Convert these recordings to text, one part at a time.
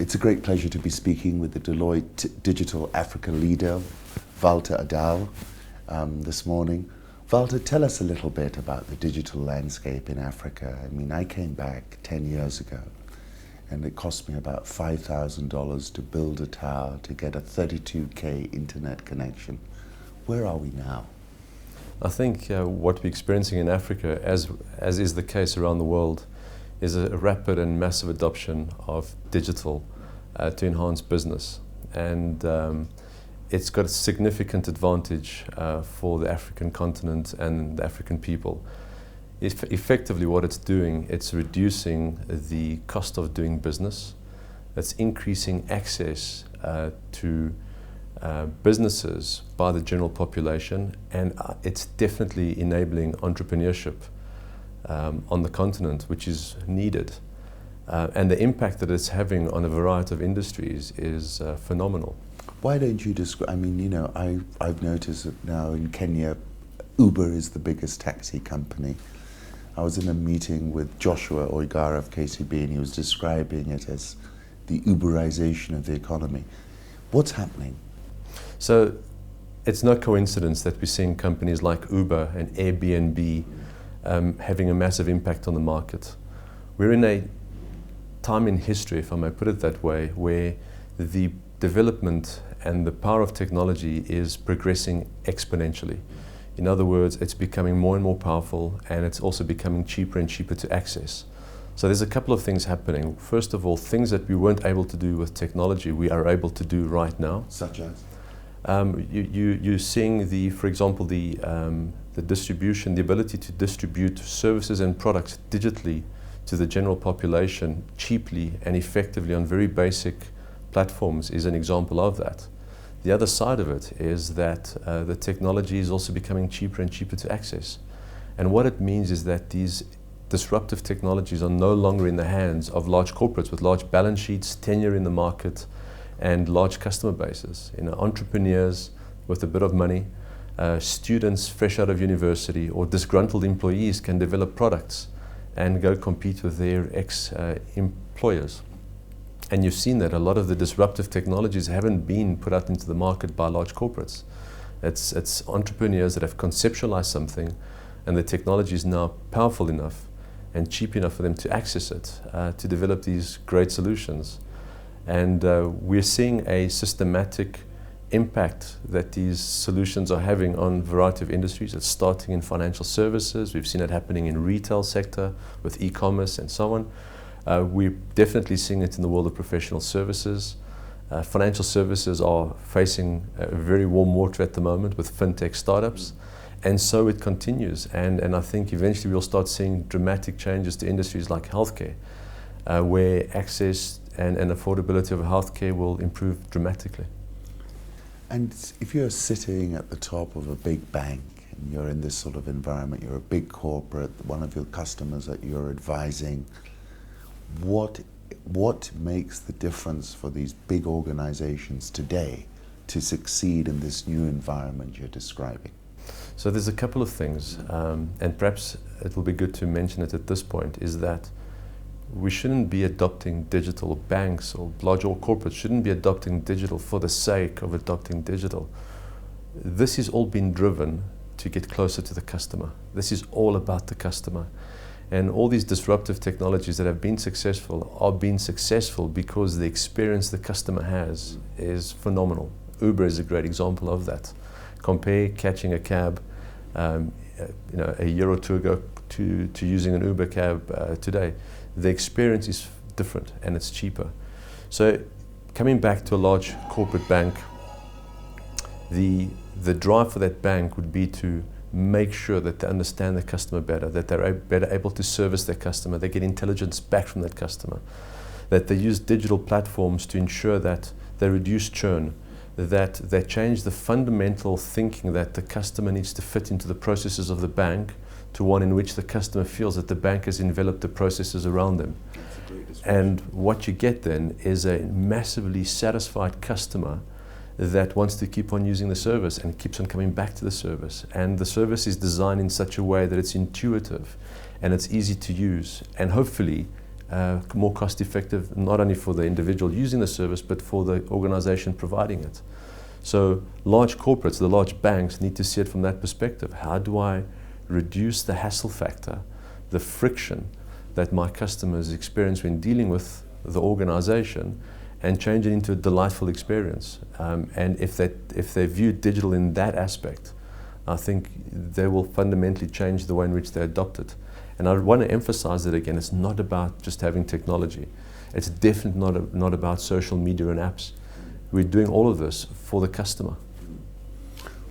It's a great pleasure to be speaking with the Deloitte Digital Africa leader, Valter Adão, this morning. Valter, tell us a little bit about the digital landscape in Africa. I mean, I came back 10 years ago, and it cost me about $5,000 to build a tower to get a 32K internet connection. Where are we now? I think what we're experiencing in Africa, as is the case around the world, is a rapid and massive adoption of digital to enhance business. And it's got a significant advantage for the African continent and the African people. Effectively what it's doing, it's reducing the cost of doing business. It's increasing access to businesses by the general population, and it's definitely enabling entrepreneurship on the continent, which is needed. And the impact that it's having on a variety of industries is phenomenal. Why don't you describe, I mean, you know, I've noticed that now in Kenya, Uber is the biggest taxi company. I was in a meeting with Joshua Oigara of KCB, and he was describing it as the Uberization of the economy. What's happening? So it's no coincidence that we're seeing companies like Uber and Airbnb having a massive impact on the market. We're in a time in history, if I may put it that way, where the development and the power of technology is progressing exponentially. In other words, it's becoming more and more powerful, and it's also becoming cheaper and cheaper to access. So there's a couple of things happening. First of all, things that we weren't able to do with technology, we are able to do right now. Such as? You're seeing, for example, the distribution, the ability to distribute services and products digitally to the general population cheaply and effectively on very basic platforms is an example of that. The other side of it is that the technology is also becoming cheaper and cheaper to access. And what it means is that these disruptive technologies are no longer in the hands of large corporates with large balance sheets, tenure in the market, and large customer bases. You know, entrepreneurs with a bit of money, students fresh out of university, or disgruntled employees can develop products and go compete with their ex-employers. And you've seen that a lot of the disruptive technologies haven't been put out into the market by large corporates. It's entrepreneurs that have conceptualized something, and the technology is now powerful enough and cheap enough for them to access it, to develop these great solutions. And we're seeing a systematic impact that these solutions are having on a variety of industries. It's starting in financial services. We've seen it happening in retail sector with e-commerce and so on. We're definitely seeing it in the world of professional services. Financial services are facing a very warm water at the moment with fintech startups. And so it continues. And I think eventually we'll start seeing dramatic changes to industries like healthcare, where access and affordability of healthcare will improve dramatically. And if you're sitting at the top of a big bank and you're in this sort of environment, you're a big corporate, one of your customers that you're advising, what makes the difference for these big organizations today to succeed in this new environment you're describing? So there's a couple of things, and perhaps it will be good to mention it at this point, is that we shouldn't be adopting digital. Banks or large or corporates shouldn't be adopting digital for the sake of adopting digital. This is all been driven to get closer to the customer. This is all about the customer. And all these disruptive technologies that have been successful are being successful because the experience the customer has is phenomenal. Uber is a great example of that. Compare catching a cab a year or two ago to using an Uber cab today. The experience is different and it's cheaper. So coming back to a large corporate bank, the drive for that bank would be to make sure that they understand the customer better, that they're better able to service their customer, they get intelligence back from that customer, that they use digital platforms to ensure that they reduce churn, that they change the fundamental thinking that the customer needs to fit into the processes of the bank to one in which the customer feels that the bank has enveloped the processes around them. And what you get then is a massively satisfied customer that wants to keep on using the service and keeps on coming back to the service. And the service is designed in such a way that it's intuitive and it's easy to use, and hopefully more cost effective, not only for the individual using the service, but for the organization providing it. So large corporates, the large banks, need to see it from that perspective. How do I reduce the hassle factor, the friction that my customers experience when dealing with the organization, and change it into a delightful experience? And if they view digital in that aspect, I think they will fundamentally change the way in which they adopt it. And I want to emphasize that again, it's not about just having technology. It's definitely not about social media and apps. We're doing all of this for the customer.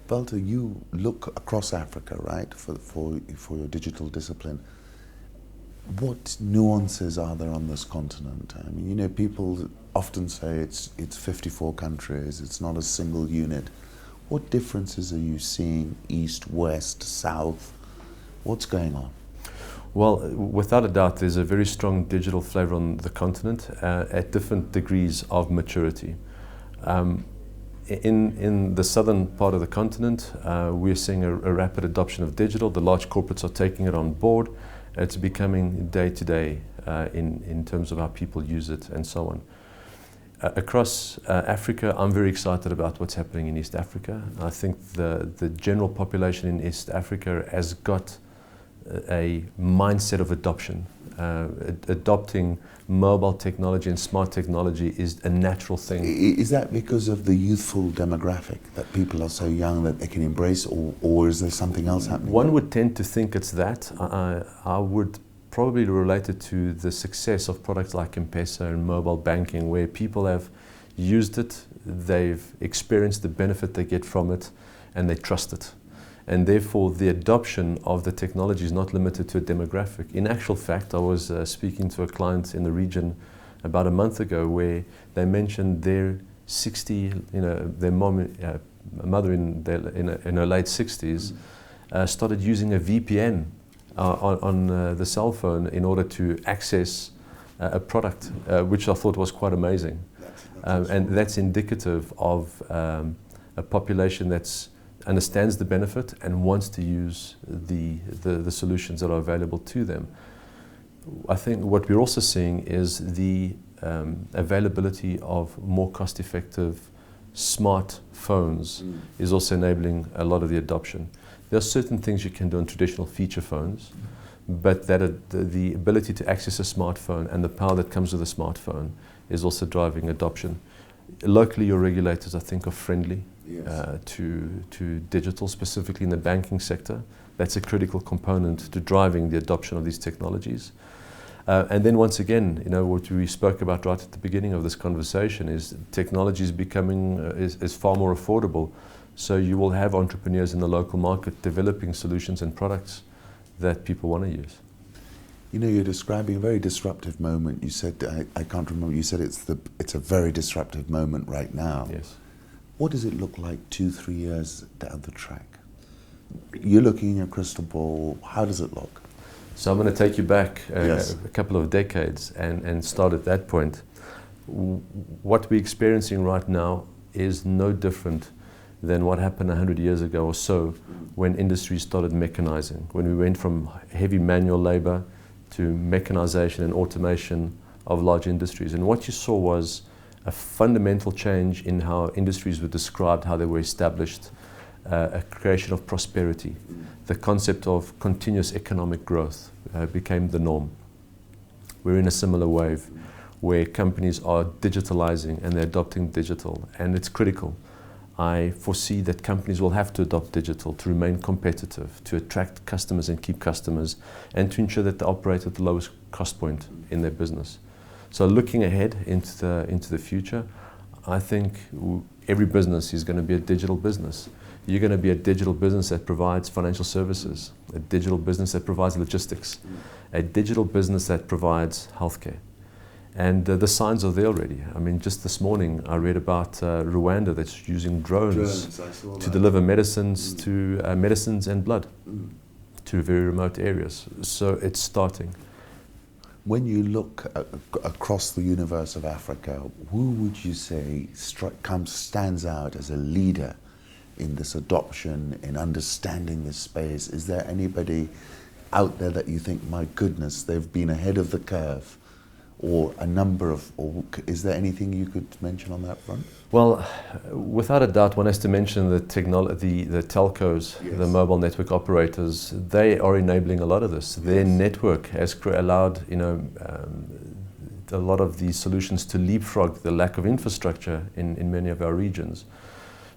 Valter, you look across Africa, right, for your digital discipline. What nuances are there on this continent? I mean, you know, people often say it's 54 countries, it's not a single unit. What differences are you seeing, east, west, south? What's going on? Well, without a doubt, there's a very strong digital flavor on the continent at different degrees of maturity. In the southern part of the continent, we're seeing a rapid adoption of digital. The large corporates are taking it on board. It's becoming day-to-day in terms of how people use it and so on. Across Africa, I'm very excited about what's happening in East Africa. I think the general population in East Africa has got a mindset of adoption. Adopting mobile technology and smart technology is a natural thing. Is that because of the youthful demographic, that people are so young that they can embrace, or is there something else happening? One would tend to think it's that. I would probably relate it to the success of products like M-Pesa and mobile banking, where people have used it, they've experienced the benefit they get from it, and they trust it. And therefore, the adoption of the technology is not limited to a demographic. In actual fact, I was speaking to a client in the region about a month ago, where they mentioned their 60, their mother in her late 60s started using a VPN on the cell phone in order to access a product, which I thought was quite amazing. And that's indicative of a population that understands the benefit and wants to use the solutions that are available to them. I think what we're also seeing is the availability of more cost-effective smartphones is also enabling a lot of the adoption. There are certain things you can do on traditional feature phones, but the ability to access a smartphone and the power that comes with a smartphone is also driving adoption. Locally, your regulators, I think, are friendly to digital, specifically in the banking sector. That's a critical component to driving the adoption of these technologies. And then once again, what we spoke about right at the beginning of this conversation is technology is becoming is far more affordable. So you will have entrepreneurs in the local market developing solutions and products that people want to use. You're describing a very disruptive moment. You said, I can't remember, you said it's a very disruptive moment right now. Yes. What does it look like 2-3 years down the track? You're looking in your crystal ball, how does it look? So I'm going to take you back a couple of decades and start at that point. What we're experiencing right now is no different than what happened 100 years ago or so when industries started mechanizing, when we went from heavy manual labor to mechanization and automation of large industries. And what you saw was a fundamental change in how industries were described, how they were established, a creation of prosperity. The concept of continuous economic growth became the norm. We're in a similar wave where companies are digitalizing and they're adopting digital, and it's critical. I foresee that companies will have to adopt digital to remain competitive, to attract customers and keep customers, and to ensure that they operate at the lowest cost point in their business. So looking ahead into the future, I think every business is going to be a digital business. You're going to be a digital business that provides financial services, a digital business that provides logistics, a digital business that provides healthcare. And the signs are there already. I mean, just this morning I read about Rwanda that's using drones to deliver medicines and blood to very remote areas. So it's starting. When you look across the universe of Africa, who would you say stands out as a leader in this adoption, in understanding this space? Is there anybody out there that you think, my goodness, they've been ahead of the curve or a number of, or is there anything you could mention on that front? Well, without a doubt, one has to mention the telcos, yes. the mobile network operators. They are enabling a lot of this. Their network has allowed, a lot of these solutions to leapfrog the lack of infrastructure in many of our regions.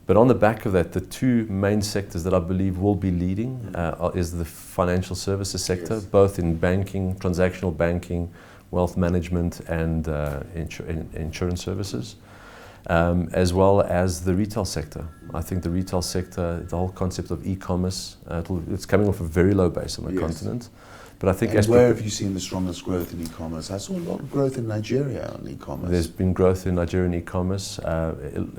But on the back of that, the two main sectors that I believe will be leading is the financial services sector, yes. both in banking, transactional banking, wealth management, and insurance services, as well as the retail sector. I think the retail sector, the whole concept of e-commerce, it's coming off a very low base on the yes. continent. But I think and where have you seen the strongest growth in e-commerce? I saw a lot of growth in Nigeria on e-commerce. There's been growth in Nigerian e-commerce,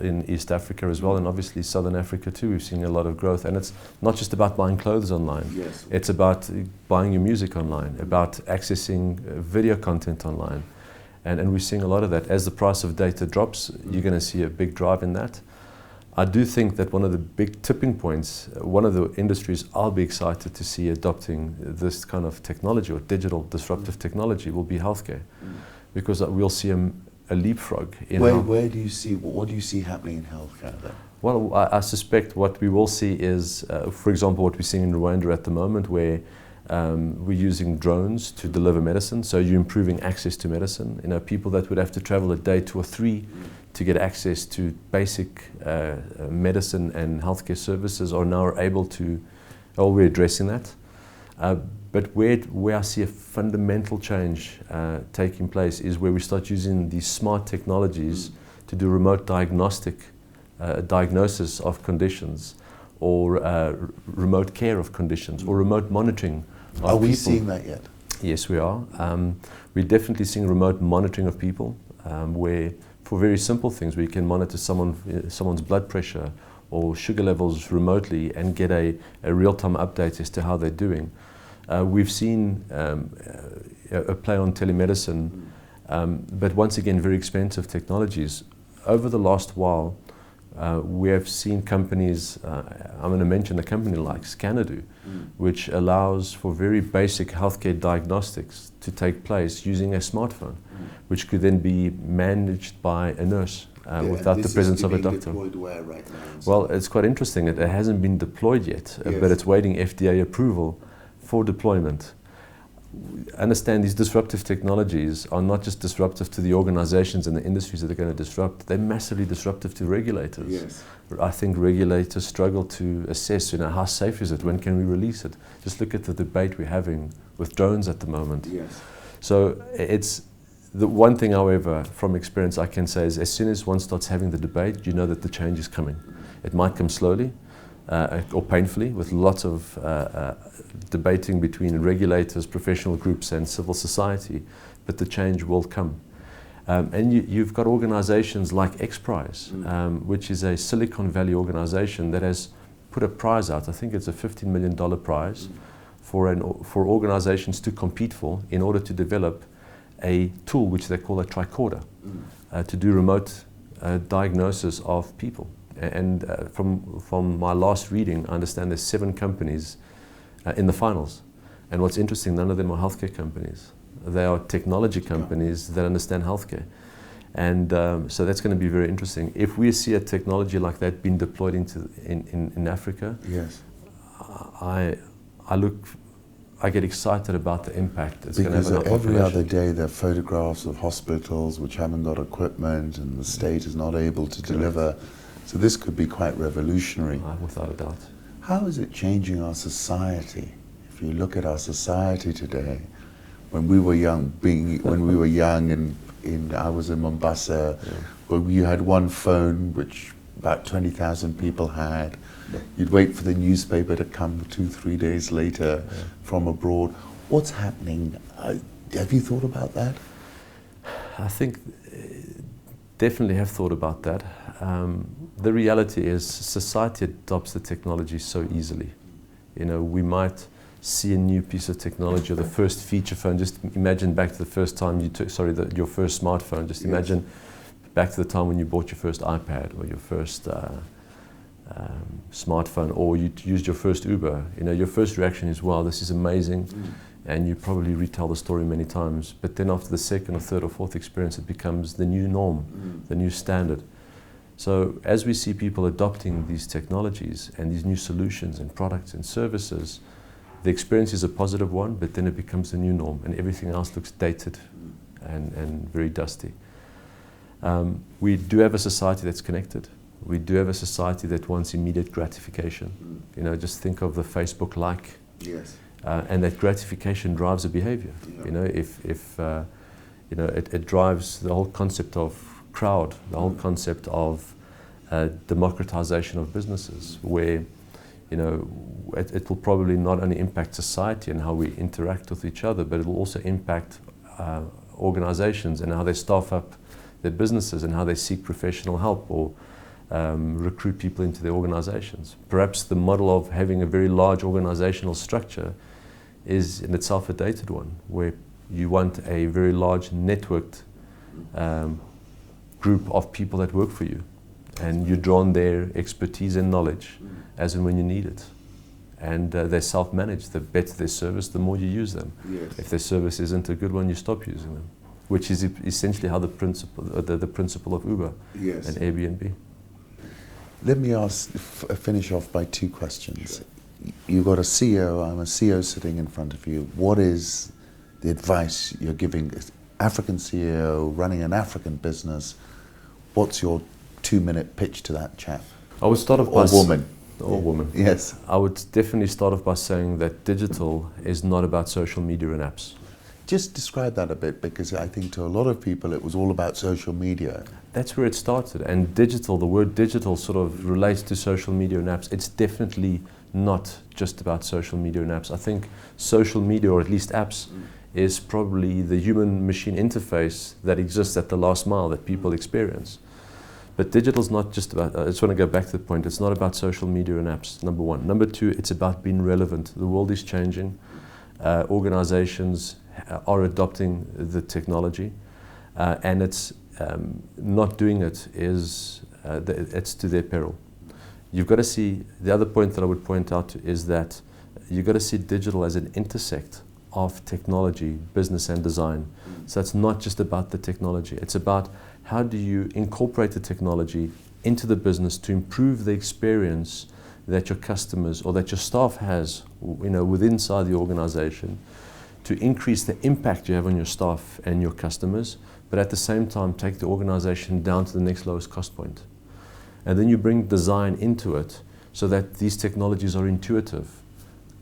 in East Africa as well, and obviously Southern Africa too. We've seen a lot of growth, and it's not just about buying clothes online. Yes. It's about buying your music online, about accessing video content online, and we're seeing a lot of that. As the price of data drops, you're going to see a big drive in that. I do think that one of the big tipping points, one of the industries I'll be excited to see adopting this kind of technology or digital disruptive technology will be healthcare, because we'll see a leapfrog in where do you see, what do you see happening in healthcare then? Well, I suspect what we will see is, for example, what we're seeing in Rwanda at the moment, where we're using drones to deliver medicine, so you're improving access to medicine. People that would have to travel a day, 2 or 3, to get access to basic medicine and healthcare services are now able to, we're addressing that. But where I see a fundamental change taking place is where we start using these smart technologies to do remote diagnosis of conditions, or remote care of conditions, or remote monitoring of people. Are we seeing that yet? Yes, we are. We're definitely seeing remote monitoring of people, where for very simple things, we can monitor someone's blood pressure or sugar levels remotely and get a real-time update as to how they're doing. We've seen a play on telemedicine, but once again, very expensive technologies. Over the last while, we have seen companies, I'm going to mention a company like Scanadu, which allows for very basic healthcare diagnostics to take place using a smartphone, which could then be managed by a nurse without the presence of a doctor. Where right now? Well, it's quite interesting. It hasn't been deployed yet, but it's waiting FDA approval for deployment. Understand these disruptive technologies are not just disruptive to the organizations and the industries that they're going to disrupt, they're massively disruptive to regulators. Yes. I think regulators struggle to assess, how safe is it, when can we release it? Just look at the debate we're having with drones at the moment. Yes. So it's the one thing, however, from experience I can say is as soon as one starts having the debate, you know that the change is coming. It might come slowly, or painfully, with lots of debating between regulators, professional groups and civil society, but the change will come. And you've got organizations like XPRIZE, which is a Silicon Valley organization that has put a prize out. I think it's a $15 million prize for organizations to compete for in order to develop a tool which they call a tricorder, to do remote diagnosis of people. And from my last reading, I understand there's 7 companies in the finals. And what's interesting, none of them are healthcare companies. They are technology companies that understand healthcare. And so that's going to be very interesting. If we see a technology like that being deployed in Africa, yes, I get excited about the impact it's going to have on our because every population. other day there are photographs of hospitals which haven't got equipment and the state is not able to deliver. So this could be quite revolutionary. Without a doubt. How is it changing our society? If you look at our society today, when we were young, and I was in Mombasa, where you had one phone which about 20,000 people had. You'd wait for the newspaper to come 2-3 days later from abroad. What's happening? Have you thought about that? I think definitely have thought about that. The reality is society adopts the technology so easily. We might see a new piece of technology or the first feature phone. Just imagine back to the first time you took, your first smartphone. Just imagine back to the time when you bought your first iPad or your first smartphone, or you used your first Uber, your first reaction is, wow, this is amazing, and you probably retell the story many times. But then after the second or third or fourth experience, it becomes the new norm, the new standard. So as we see people adopting these technologies and these new solutions and products and services, the experience is a positive one, but then it becomes the new norm, and everything else looks dated and very dusty. We do have a society that's connected. We do have a society that wants immediate gratification. Just think of the Facebook like. Yes. And that gratification drives a behavior. It drives the whole concept of crowd, the whole concept of democratization of businesses, where it will probably not only impact society and how we interact with each other, but it will also impact organizations and how they staff up their businesses and how they seek professional help or recruit people into their organizations. Perhaps the model of having a very large organizational structure is in itself a dated one, where you want a very large networked group of people that work for you, and you draw on their expertise and knowledge as and when you need it. And they self-manage. The better their service, the more you use them. Yes. If their service isn't a good one, you stop using them, which is essentially how the principle of Uber and Airbnb. Let me finish off by two questions. You've got a CEO, I'm a CEO sitting in front of you. What is the advice you're giving an African CEO running an African business? What's your 2-minute pitch to that chap? I would start off by woman. Yes. I would definitely start off by saying that digital is not about social media and apps. Just describe that a bit, because I think to a lot of people it was all about social media. That's where it started, and digital, the word digital sort of relates to social media and apps. It's definitely not just about social media and apps. I think social media, or at least apps, is probably the human-machine interface that exists at the last mile that people experience. But digital's not just about, I just want to go back to the point, it's not about social media and apps, number one. Number two, it's about being relevant. The world is changing. Organizations are adopting the technology, and it's not doing it is it's to their peril. You've got to see, the other point that I would point out is that you've got to see digital as an intersect of technology, business and design. So it's not just about the technology, it's about how do you incorporate the technology into the business to improve the experience that your customers or that your staff has, within inside the organization, to increase the impact you have on your staff and your customers, but at the same time take the organization down to the next lowest cost point. And then you bring design into it so that these technologies are intuitive.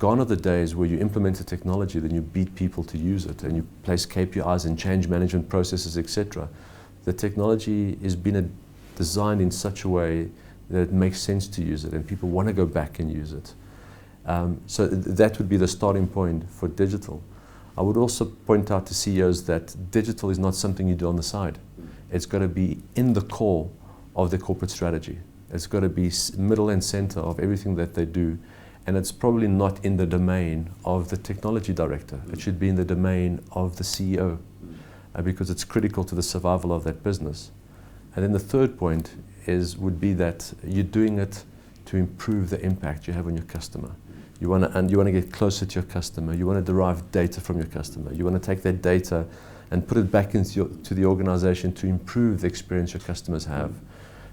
Gone are the days where you implement a technology, then you beat people to use it, and you place KPIs and change management processes, etc. The technology is being designed in such a way that it makes sense to use it, and people want to go back and use it. So that would be the starting point for digital. I would also point out to CEOs that digital is not something you do on the side. It's got to be in the core of their corporate strategy. It's got to be middle and center of everything that they do. And it's probably not in the domain of the technology director. It should be in the domain of the CEO, because it's critical to the survival of that business. And then the third point would be that you're doing it to improve the impact you have on your customer. You want to get closer to your customer. You want to derive data from your customer. You want to take that data and put it back into the organization to improve the experience your customers have.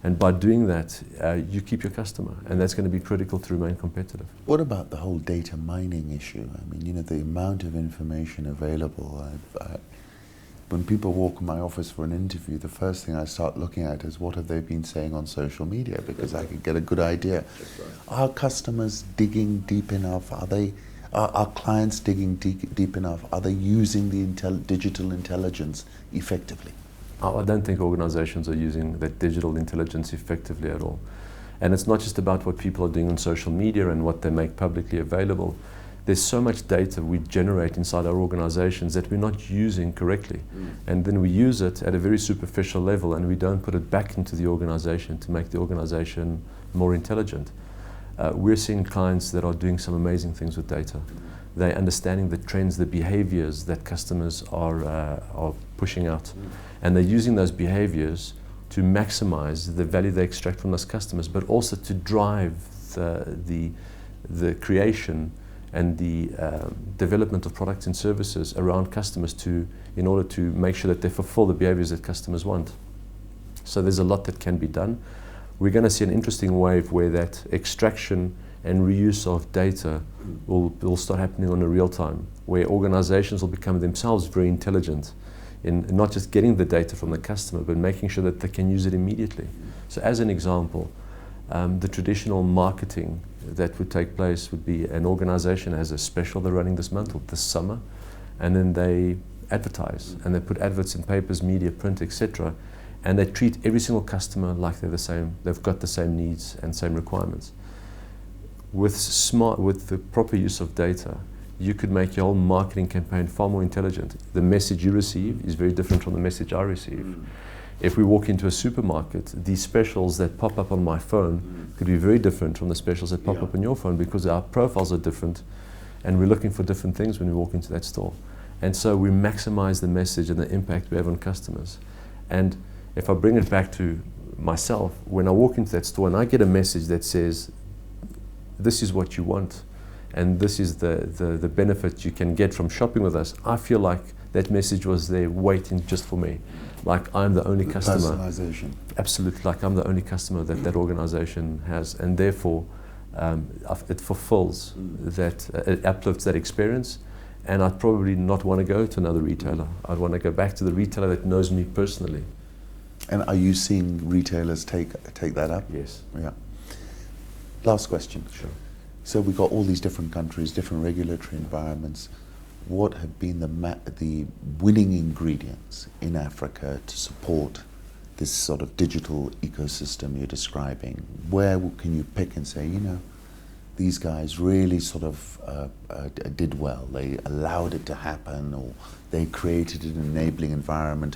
And by doing that, you keep your customer, and that's going to be critical to remain competitive. What about the whole data mining issue? I mean, the amount of information available. When people walk in my office for an interview, the first thing I start looking at is what have they been saying on social media, because I can get a good idea. Are customers digging deep enough? Are clients digging deep enough? Are they using the digital intelligence effectively? I don't think organizations are using that digital intelligence effectively at all. And it's not just about what people are doing on social media and what they make publicly available. There's so much data we generate inside our organizations that we're not using correctly. And then we use it at a very superficial level, and we don't put it back into the organization to make the organization more intelligent. We're seeing clients that are doing some amazing things with data. They're understanding the trends, the behaviors that customers are pushing out. And they're using those behaviors to maximize the value they extract from those customers, but also to drive the creation and the development of products and services around customers in order to make sure that they fulfill the behaviors that customers want. So there's a lot that can be done. We're going to see an interesting wave where that extraction and reuse of data will start happening on a real time, where organizations will become themselves very intelligent in not just getting the data from the customer, but making sure that they can use it immediately. So as an example, the traditional marketing that would take place would be an organization has a special they're running this month or this summer, and then they advertise and they put adverts in papers, media, print, etc. And they treat every single customer like they're the same, they've got the same needs and same requirements. With the proper use of data, you could make your whole marketing campaign far more intelligent. The message you receive is very different from the message I receive. If we walk into a supermarket, the specials that pop up on my phone could be very different from the specials that pop up on your phone, because our profiles are different and we're looking for different things when we walk into that store. And so we maximize the message and the impact we have on customers. And if I bring it back to myself, when I walk into that store and I get a message that says, this is what you want, and this is the benefit you can get from shopping with us, I feel like that message was there waiting just for me. Like I'm the only customer. Personalization. Absolutely, like I'm the only customer that organization has, and therefore it fulfills that, it uplifts that experience, and I'd probably not want to go to another retailer. I'd want to go back to the retailer that knows me personally. And are you seeing retailers take that up? Yes. Yeah. Last question. Sure. So we've got all these different countries, different regulatory environments. What have been the winning ingredients in Africa to support this sort of digital ecosystem you're describing? Where can you pick and say, you know, these guys really sort of did well. They allowed it to happen, or they created an enabling environment.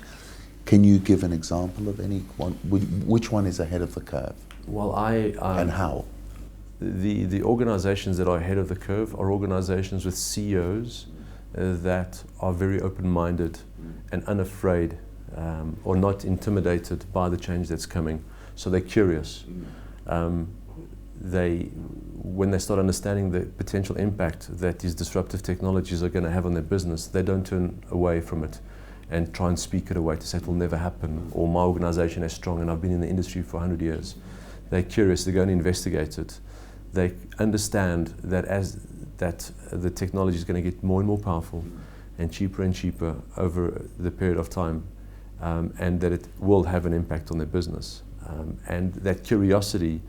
Can you give an example of any one? Which one is ahead of the curve? Well, and how? The organizations that are ahead of the curve are organizations with CEOs that are very open-minded and unafraid, or not intimidated by the change that's coming. So they're curious. When they start understanding the potential impact that these disruptive technologies are going to have on their business, they don't turn away from it and try and speak it away to say it will never happen, or my organization is strong and I've been in the industry for 100 years. They're curious, they go and investigate it. They understand that the technology is going to get more and more powerful and cheaper over the period of time, and that it will have an impact on their business. And that curiosity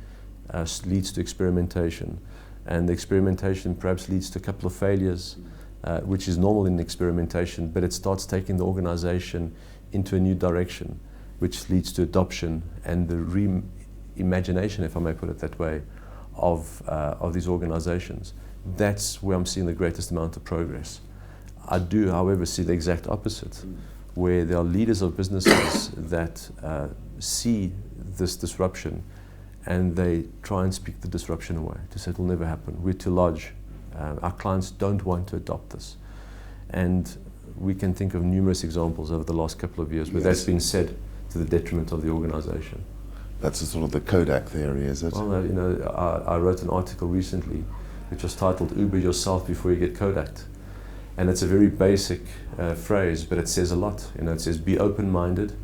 leads to experimentation, and the experimentation perhaps leads to a couple of failures, which is normal in experimentation, but it starts taking the organization into a new direction, which leads to adoption and the reimagination, if I may put it that way, of these organizations. That's where I'm seeing the greatest amount of progress. I do, however, see the exact opposite, where there are leaders of businesses that see this disruption and they try and speak the disruption away, to say it will never happen, we're too large, our clients don't want to adopt this. And we can think of numerous examples over the last couple of years where that's been said to the detriment of the organization. That's a sort of the Kodak theory, is it? Well, you know, I wrote an article recently which was titled "Uber yourself before you get Kodaked," and it's a very basic phrase, but it says a lot. You know, it says be open-minded,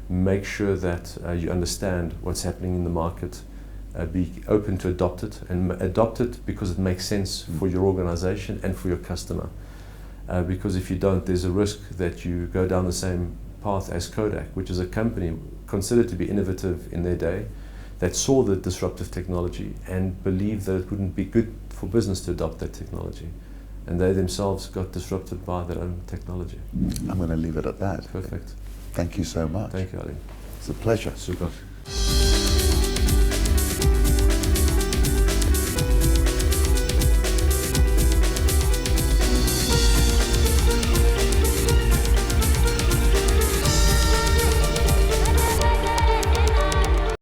make sure that you understand what's happening in the market, be open to adopt it, and adopt it because it makes sense for your organization and for your customer. Because if you don't, there's a risk that you go down the same path as Kodak, which is a company considered to be innovative in their day, that saw the disruptive technology and believed that it wouldn't be good for business to adopt that technology. And they themselves got disrupted by their own technology. I'm going to leave it at that. Perfect. Thank you so much. Thank you, Ali. It's a pleasure. Super.